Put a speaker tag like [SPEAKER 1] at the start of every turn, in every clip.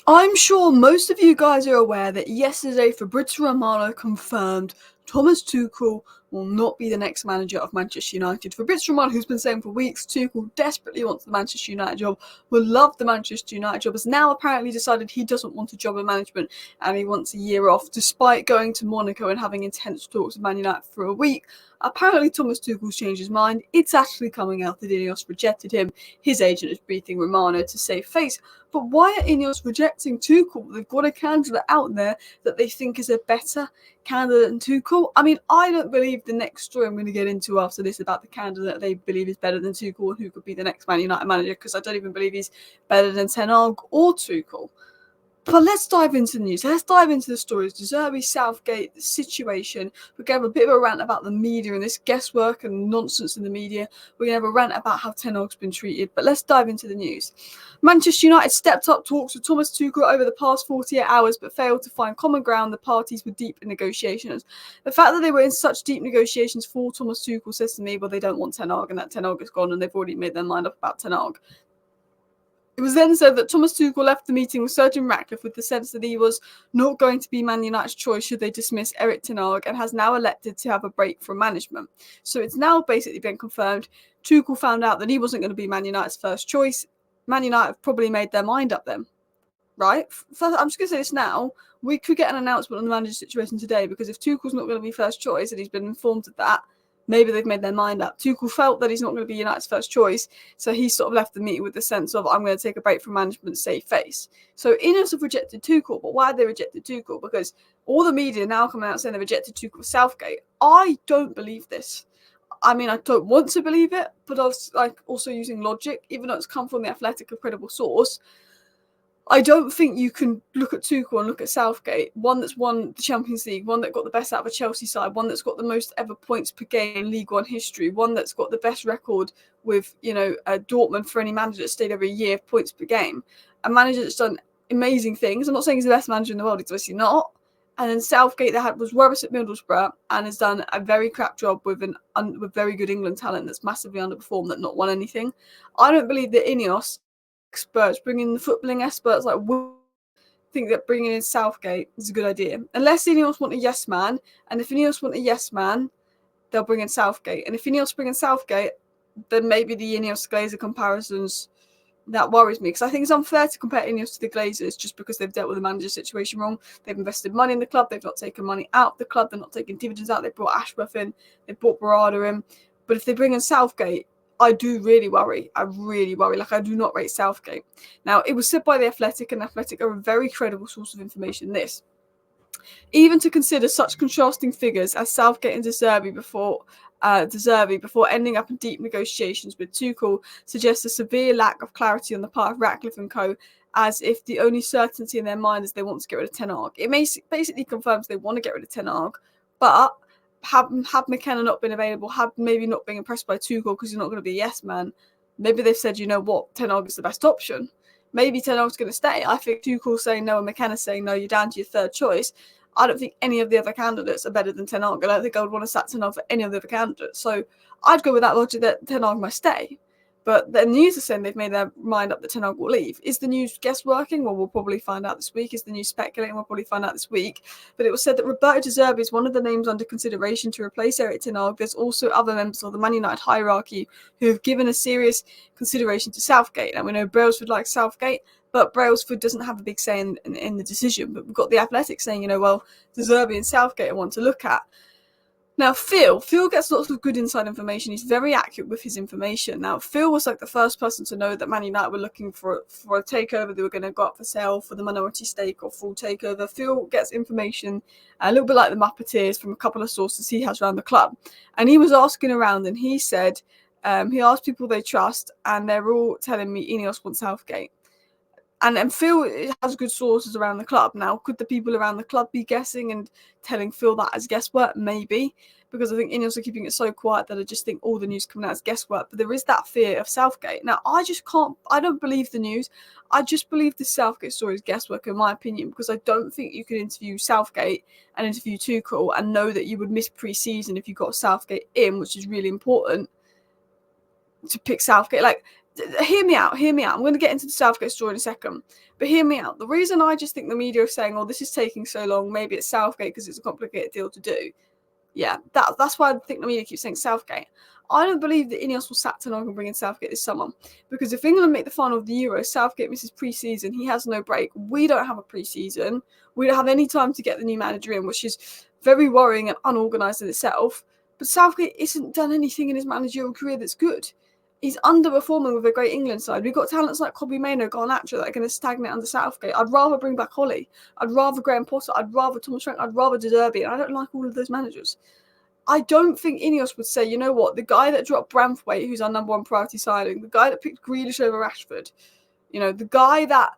[SPEAKER 1] I'm sure most of you guys are aware that yesterday Fabrizio Romano confirmed Thomas Tuchel will not be the next manager of Manchester United. Fabrizio Romano, who's been saying for weeks Tuchel desperately wants the Manchester United job, will love the Manchester United job, has now apparently decided he doesn't want a job in management and he wants a year off, despite going to Monaco and having intense talks with Man United for a week. Apparently Thomas Tuchel's changed his mind. It's actually coming out that INEOS rejected him. His agent is briefing Romano to save face. But why are INEOS rejecting Tuchel? They've got a candidate out there that they think is a better candidate than Tuchel. I mean, I don't believe the next story I'm going to get into after this about the candidate they believe is better than Tuchel and who could be the next Man United manager, because I don't even believe he's better than Ten Hag or Tuchel. But let's dive into the news. Let's dive into the stories. De Zerbi, Southgate, the situation. We're going to have a bit of a rant about the media and this guesswork and nonsense in the media. We're going to have a rant about how Ten Hag's been treated. But let's dive into the news. Manchester United stepped up talks with Thomas Tuchel over the past 48 hours but failed to find common ground. The parties were deep in negotiations. The fact that they were in such deep negotiations for Thomas Tuchel says to me, well, they don't want Ten Hag and that Ten Hag is gone and they've already made their mind up about Ten Hag. It was then said that Thomas Tuchel left the meeting with Sir Jim Ratcliffe with the sense that he was not going to be Man United's choice should they dismiss Erik Ten Hag, and has now elected to have a break from management. So it's now basically been confirmed. Tuchel found out that he wasn't going to be Man United's first choice. Man United have probably made their mind up then, right? First, I'm just going to say this now. We could get an announcement on the manager situation today, because if Tuchel's not going to be first choice and he's been informed of that, maybe they've made their mind up. Tuchel felt that he's not going to be United's first choice, so he sort of left the meeting with the sense of, I'm going to take a break from management, save face. So INEOS have rejected Tuchel, but why have they rejected Tuchel? Because all the media now coming out saying they rejected Tuchel Southgate. I don't believe this. I mean, I don't want to believe it, but I was also using logic, even though it's come from the Athletic, a credible source. I don't think you can look at Tuchel and look at Southgate, one that's won the Champions League, one that got the best out of a Chelsea side, one that's got the most ever points per game in League One history, one that's got the best record with, Dortmund for any manager that stayed over a year of points per game. A manager that's done amazing things. I'm not saying he's the best manager in the world, he's obviously not. And then Southgate that was rubbish at Middlesbrough and has done a very crap job with with very good England talent that's massively underperformed, that not won anything. I don't believe that INEOS experts, bringing the footballing experts think that bringing in Southgate is a good idea. Unless INEOS want a yes man, and if INEOS want a yes man, they'll bring in Southgate. And if INEOS bring in Southgate, then maybe the INEOS Glazer comparisons, that worries me, because I think it's unfair to compare INEOS to the Glazers just because they've dealt with the manager situation wrong. They've invested money in the club, they've not taken money out of the club, they're not taking dividends out, they brought Ashworth in, they brought Barada in. But if they bring in Southgate, I do really worry. I really worry. I do not rate Southgate. Now, it was said by The Athletic, and Athletic are a very credible source of information, this. Even to consider such contrasting figures as Southgate and De Zerbi before ending up in deep negotiations with Tuchel suggests a severe lack of clarity on the part of Ratcliffe and co, as if the only certainty in their mind is they want to get rid of Ten Hag. It basically confirms they want to get rid of Ten Hag, but had McKenna not been available, had maybe not been impressed by Tuchel because he's not going to be a yes man, maybe they've said, you know what, Ten Hag is the best option. Maybe Ten Hag's going to stay. I think Tuchel's saying no and McKenna's saying no, you're down to your third choice. I don't think any of the other candidates are better than Ten Hag. I don't think I would want to sack Ten Hag for any of the other candidates. So I'd go with that logic that Ten Hag must stay. But the news is saying they've made their mind up that Ten Hag will leave. Is the news guessworking? Well, we'll probably find out this week. Is the news speculating? We'll probably find out this week. But it was said that Roberto De Zerbi is one of the names under consideration to replace Erik Ten Hag. There's also other members of the Man United hierarchy who have given a serious consideration to Southgate. And we know Brailsford likes Southgate, but Brailsford doesn't have a big say in the decision. But we've got the Athletic saying, De Zerbi and Southgate are one to look at. Now, Phil gets lots of good inside information. He's very accurate with his information. Now, Phil was the first person to know that Man United were looking for a takeover. They were going to go up for sale for the minority stake or full takeover. Phil gets information a little bit like the Muppeteers from a couple of sources he has around the club. And he was asking around, and he said, he asked people they trust, and they're all telling me INEOS wants Southgate. And Phil has good sources around the club. Now, could the people around the club be guessing and telling Phil that as guesswork? Maybe, because I think INEOS are keeping it so quiet that I just think all the news coming out is guesswork. But there is that fear of Southgate. Now, I don't believe the news. I just believe the Southgate story is guesswork, in my opinion, because I don't think you can interview Southgate and interview Tuchel and know that you would miss pre-season if you got Southgate in, which is really important to pick Southgate. Hear me out. I'm going to get into the Southgate story in a second. But hear me out. The reason I just think the media is saying, oh, this is taking so long, maybe it's Southgate because it's a complicated deal to do. Yeah, that's why I think the media keeps saying Southgate. I don't believe that INEOS will sack Ten Hag and bring in Southgate this summer. Because if England make the final of the Euro, Southgate misses pre-season, he has no break. We don't have a pre-season. We don't have any time to get the new manager in, which is very worrying and unorganised in itself. But Southgate isn't done anything in his managerial career that's good. He's underperforming with a great England side. We've got talents like Kobbie Mainoo, Garnacho that are going to stagnate under Southgate. I'd rather bring back Holly. I'd rather Graham Potter. I'd rather Thomas Frank. I'd rather De Zerbi. And I don't like all of those managers. I don't think INEOS would say, you know what, the guy that dropped Branthwaite, who's our number one priority signing, the guy that picked Grealish over Rashford, the guy that,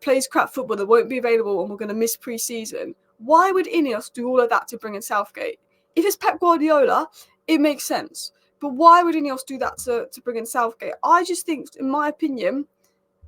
[SPEAKER 1] plays crap football that won't be available and we're going to miss pre-season. Why would INEOS do all of that to bring in Southgate? If it's Pep Guardiola, it makes sense. But why would INEOS do that to bring in Southgate? I just think, in my opinion,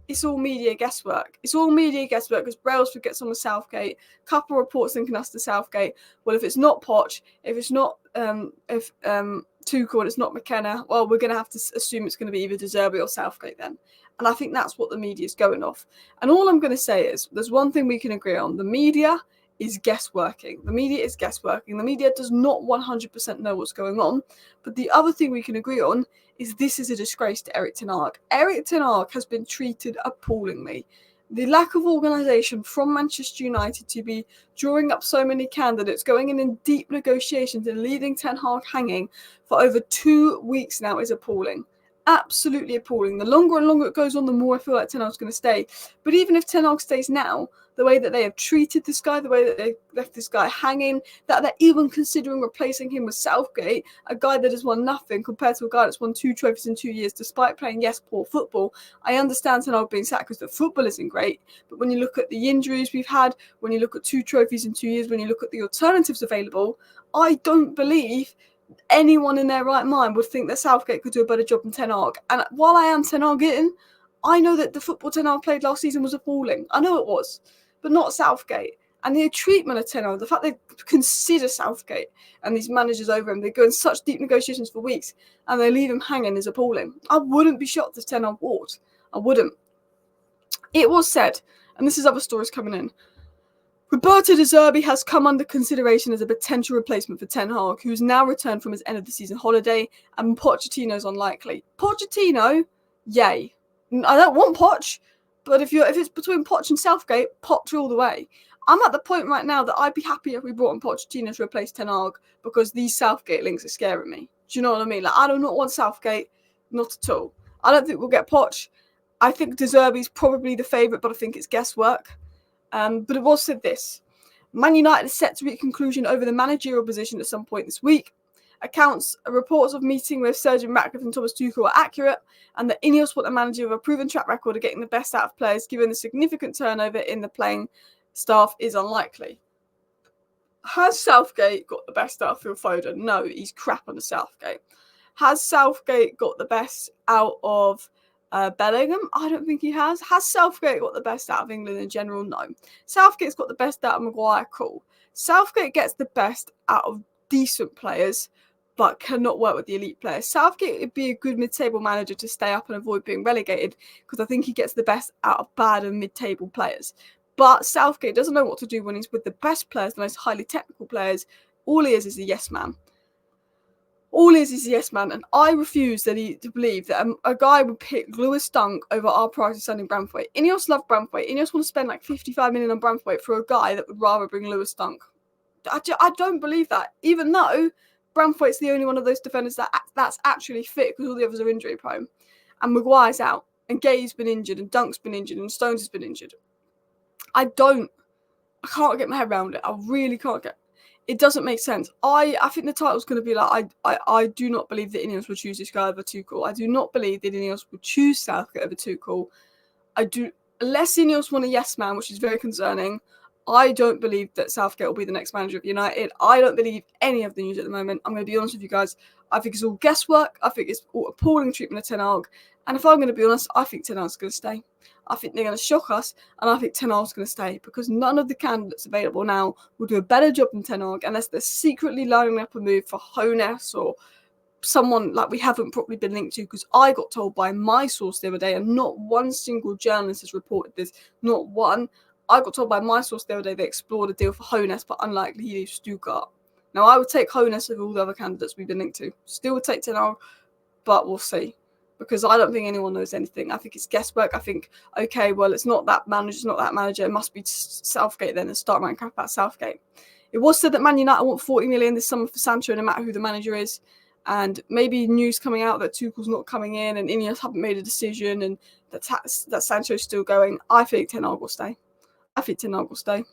[SPEAKER 1] it's all media guesswork. It's all media guesswork because Brailsford gets on with Southgate. Couple of reports linking us to Southgate. Well, if it's not Poch, if it's not Tuchel and it's not McKenna, well, we're going to have to assume it's going to be either De Zerbi or Southgate then. And I think that's what the media is going off. And all I'm going to say is there's one thing we can agree on. The media is guessworking. The media is guessworking. The media does not 100% know what's going on. But the other thing we can agree on is this is a disgrace to Erik Ten Hag. Erik Ten Hag has been treated appallingly. The lack of organisation from Manchester United to be drawing up so many candidates, going in deep negotiations and leaving Ten Hag hanging for over 2 weeks now is appalling. Absolutely appalling. The longer and longer it goes on, the more I feel like Ten Hag's going to stay. But even if Ten Hag stays now, the way that they have treated this guy, the way that they left this guy hanging, that they're even considering replacing him with Southgate, a guy that has won nothing compared to a guy that's won 2 trophies in 2 years despite playing, yes, poor football. I understand Ten Hag being sacked because the football isn't great, but when you look at the injuries we've had, when you look at 2 trophies in 2 years, when you look at the alternatives available, I don't believe anyone in their right mind would think that Southgate could do a better job than Ten Hag. And while I am Ten Hag in, I know that the football Ten Hag played last season was appalling. I know it was. But not Southgate. And the treatment of Ten Hag, the fact they consider Southgate and these managers over him, they go in such deep negotiations for weeks and they leave him hanging is appalling. I wouldn't be shocked if Ten Hag walked. I wouldn't. It was said, and this is other stories coming in, Roberto De Zerbi has come under consideration as a potential replacement for Ten Hag, who has now returned from his end of the season holiday, and Pochettino's unlikely. Pochettino, yay. I don't want Poch. But if it's between Poch and Southgate, Poch all the way. I'm at the point right now that I'd be happy if we brought in Pochettino to replace Ten Hag because these Southgate links are scaring me. Do you know what I mean? Like, I do not want Southgate, not at all. I don't think we'll get Poch. I think De Zerbi's probably the favourite, but I think it's guesswork. But it was said this. Man United is set to reach conclusion over the managerial position at some point this week. Reports of meeting with Sergeant Ratcliffe and Thomas Tuchel are accurate, and that INEOS want a manager with a proven track record of getting the best out of players, given the significant turnover in the playing staff is unlikely. Has Southgate got the best out of Phil Foden? No, he's crap under Southgate. Has Southgate got the best out of Bellingham? I don't think he has. Has Southgate got the best out of England in general? No. Southgate's got the best out of Maguire? Cool. Southgate gets the best out of decent players, but cannot work with the elite players. Southgate would be a good mid-table manager to stay up and avoid being relegated because I think he gets the best out of bad and mid-table players. But Southgate doesn't know what to do when he's with the best players, the most highly technical players. All he is a yes man. All he is a yes man, and I refuse to believe that a guy would pick Lewis Dunk over our priority signing Branthwaite. INEOS love Branthwaite. INEOS want to spend like 55 million on Branthwaite for a guy that would rather bring Lewis Dunk. I don't believe that, even though Branthwaite's the only one of those defenders that's actually fit because all the others are injury prone. And Maguire's out, and Gay's been injured, and Dunk's been injured, and Stones has been injured. I can't get my head around it. I really can't get it. Doesn't make sense. I think the title's going to be like, I do not believe that INEOS would choose this guy over Tuchel. I do not believe that INEOS would choose Southgate over Tuchel. Unless INEOS want a yes man, which is very concerning. I don't believe that Southgate will be the next manager of United. I don't believe any of the news at the moment. I'm going to be honest with you guys. I think it's all guesswork. I think it's all appalling treatment of Ten Hag. And if I'm going to be honest, I think Ten Hag's going to stay. I think they're going to shock us, and I think Ten Hag's going to stay because none of the candidates available now will do a better job than Ten Hag unless they're secretly lining up a move for Hones or someone like we haven't properly been linked to, because I got told by my source the other day, and not one single journalist has reported this, not one. I got told by my source the other day they explored a deal for Hoeneß, but unlikely he leaves Stuttgart. Now, I would take Hoeneß over all the other candidates we've been linked to. Still would take Ten Hag, but we'll see. Because I don't think anyone knows anything. I think it's guesswork. I think, okay, well, it's not that manager, it's not that manager. It must be Southgate then, and start writing crap about Southgate. It was said that Man United want 40 million this summer for Sancho, no matter who the manager is. And maybe news coming out that Tuchel's not coming in, and INEOS haven't made a decision, and that Sancho's still going. I think Ten Hag will stay. I think Ten Hag will stay.